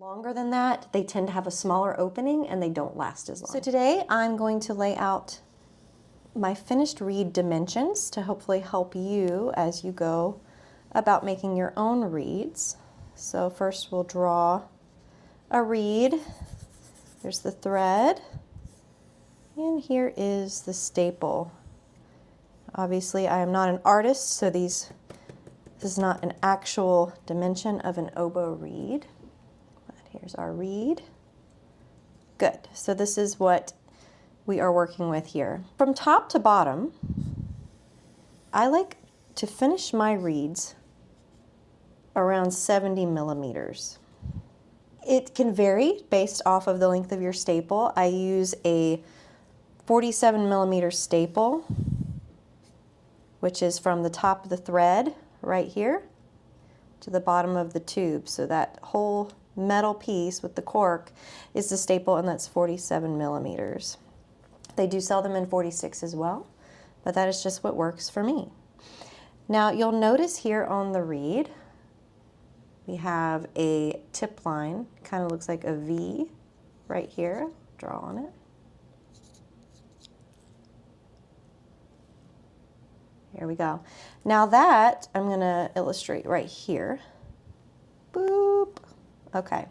longer than that, they tend to have a smaller opening and they don't last as long. So today I'm going to lay out my finished reed dimensions to hopefully help you as you go about making your own reeds. So first we'll draw a reed. There's the thread, and here is the staple. Obviously I am not an artist, so this is not an actual dimension of an oboe reed. Here's our reed. Good. So this is what we are working with here. From top to bottom, I like to finish my reeds around 70 millimeters. It can vary based off of the length of your staple. I use a 47 millimeter staple, which is from the top of the thread right here to the bottom of the tube. So that whole metal piece with the cork is the staple, and that's 47 millimeters. They do sell them in 46 as well, but that is just what works for me. Now you'll notice here on the reed, we have a tip line, kind of looks like a V right here. Draw on it. Here we go. Now that I'm going to illustrate right here. Boop. Okay.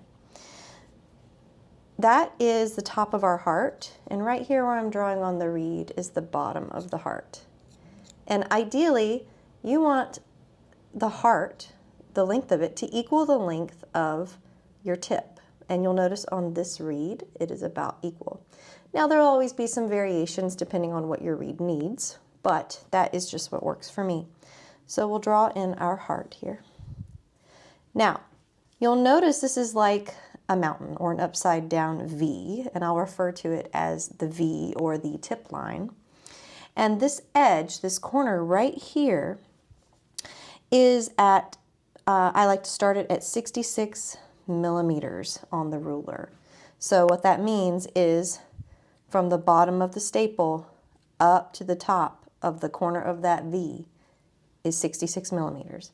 That is the top of our heart, and right here where I'm drawing on the reed is the bottom of the heart. And ideally, you want the heart, the length of it, to equal the length of your tip. And you'll notice on this reed, it is about equal. Now there will always be some variations depending on what your reed needs, but that is just what works for me. So we'll draw in our heart here. Now, you'll notice this is like a mountain or an upside down V, and I'll refer to it as the V or the tip line. And this edge, this corner right here, is at, I like to start it at 66 millimeters on the ruler. So what that means is from the bottom of the staple up to the top of the corner of that V is 66 millimeters.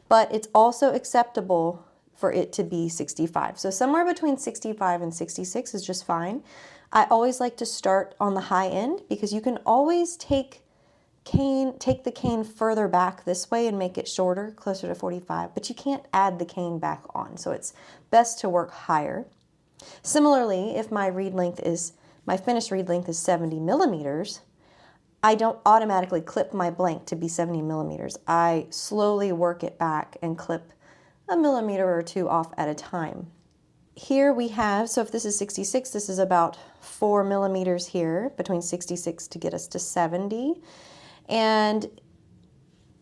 But it's also acceptable for it to be 65. So somewhere between 65 and 66 is just fine. I always like to start on the high end because you can always take the cane further back this way and make it shorter, closer to 45, but you can't add the cane back on. So it's best to work higher. Similarly, if my finished reed length is 70 millimeters, I don't automatically clip my blank to be 70 millimeters. I slowly work it back and clip a millimeter or two off at a time. Here we have, so if this is 66, this is about 4 millimeters here, between 66 to get us to 70. And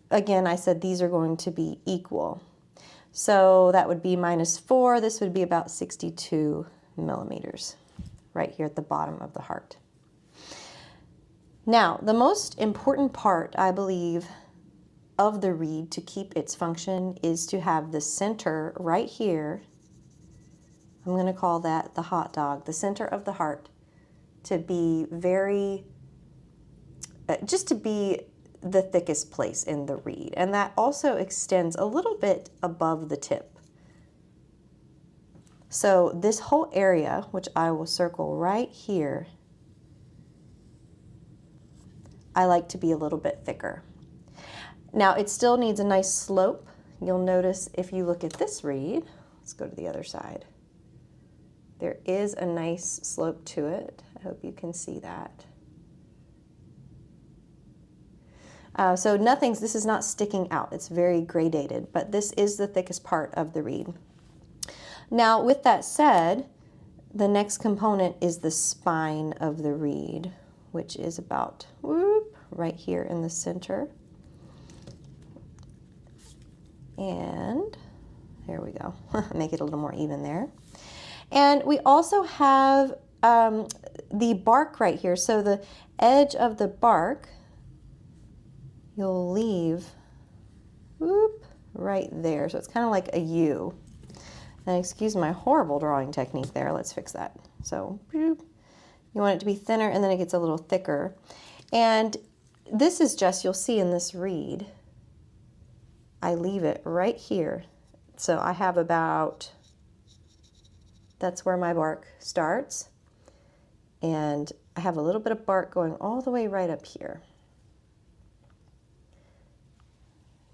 again, I said these are going to be equal. So that would be -4, this would be about 62 millimeters, right here at the bottom of the heart. Now, the most important part, I believe, of the reed to keep its function is to have the center right here. I'm going to call that the hot dog, the center of the heart, to be just to be the thickest place in the reed. And that also extends a little bit above the tip. So this whole area, which I will circle right here, I like to be a little bit thicker. Now it still needs a nice slope. You'll notice if you look at this reed, let's go to the other side. There is a nice slope to it. I hope you can see that. So this is not sticking out. It's very gradated, but this is the thickest part of the reed. Now with that said, the next component is the spine of the reed, which is about right here in the center. And there we go. Make it a little more even there. And we also have the bark right here. So the edge of the bark, you'll leave right there. So it's kind of like a U. And excuse my horrible drawing technique there. Let's fix that. So you want it to be thinner, and then it gets a little thicker. And this is just, you'll see in this reed, I leave it right here. So I have about That's where my bark starts. And I have a little bit of bark going all the way right up here.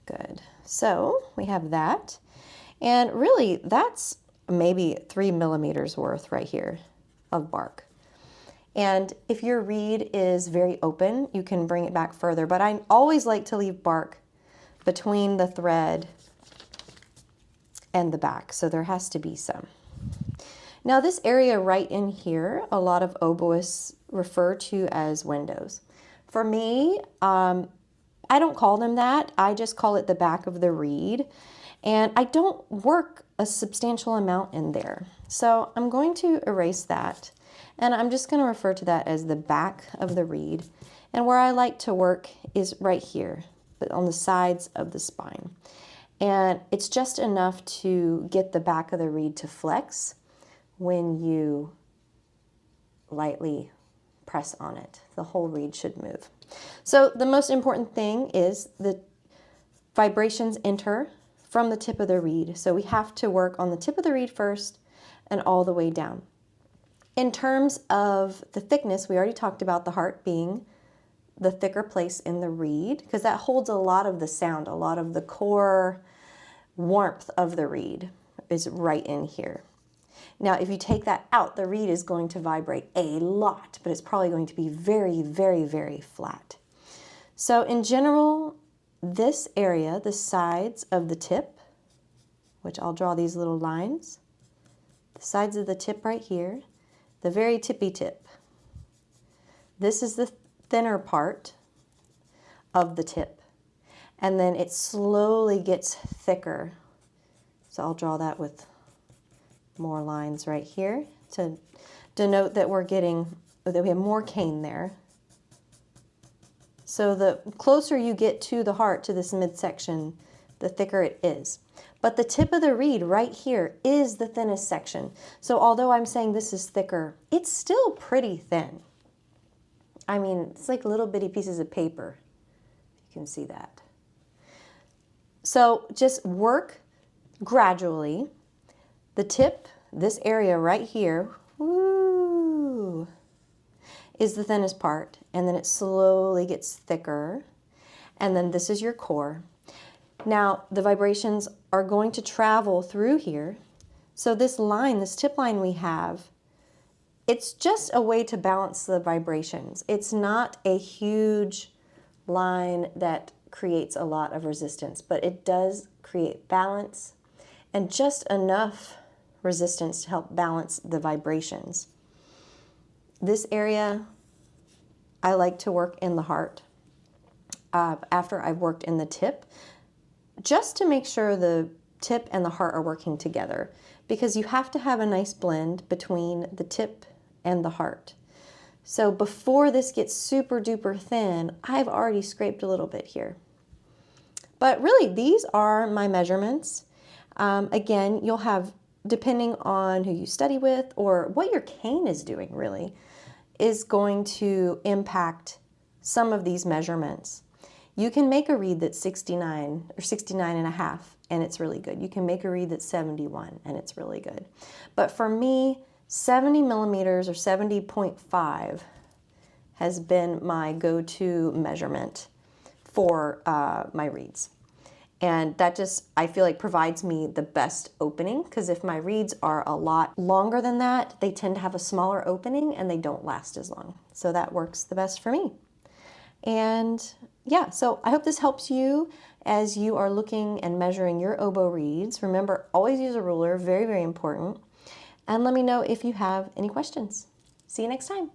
Good. So we have that. And really, that's maybe 3 millimeters worth right here of bark. And if your reed is very open, you can bring it back further. But I always like to leave bark between the thread and the back. So there has to be some. Now this area right in here, a lot of oboists refer to as windows. For me, I don't call them that. I just call it the back of the reed. And I don't work a substantial amount in there. So I'm going to erase that. And I'm just going to refer to that as the back of the reed. And where I like to work is right here, but on the sides of the spine. And it's just enough to get the back of the reed to flex when you lightly press on it. The whole reed should move. So the most important thing is the vibrations enter from the tip of the reed. So we have to work on the tip of the reed first and all the way down. In terms of the thickness, we already talked about the heart being the thicker place in the reed because that holds a lot of the sound, a lot of the core warmth of the reed is right in here. Now, if you take that out, the reed is going to vibrate a lot, but it's probably going to be very, very, very flat. So in general, this area, the sides of the tip, which I'll draw these little lines, the sides of the tip right here, the very tippy tip. This is the thinner part of the tip. And then it slowly gets thicker. So I'll draw that with more lines right here to denote that that we have more cane there. So the closer you get to the heart, to this midsection, the thicker it is. But the tip of the reed right here is the thinnest section. So although I'm saying this is thicker, it's still pretty thin. I mean, it's like little bitty pieces of paper. You can see that. So just work gradually. The tip, this area right here, woo, is the thinnest part. And then it slowly gets thicker. And then this is your core. Now, the vibrations are going to travel through here. So this line, this tip line we have, it's just a way to balance the vibrations. It's not a huge line that creates a lot of resistance, but it does create balance and just enough resistance to help balance the vibrations. This area, I like to work in the heart after I've worked in the tip, just to make sure the tip and the heart are working together, because you have to have a nice blend between the tip and the heart. So before this gets super duper thin, I've already scraped a little bit here. But really, these are my measurements. Again, you'll have, depending on who you study with or what your cane is doing really, is going to impact some of these measurements. You can make a reed that's 69 or 69 and a half and it's really good. You can make a reed that's 71 and it's really good. But for me, 70 millimeters or 70.5 has been my go-to measurement for my reeds. And that just, I feel like, provides me the best opening, because if my reeds are a lot longer than that, they tend to have a smaller opening and they don't last as long. So that works the best for me. And yeah, so I hope this helps you as you are looking and measuring your oboe reeds. Remember, always use a ruler, very, very important. And let me know if you have any questions. See you next time.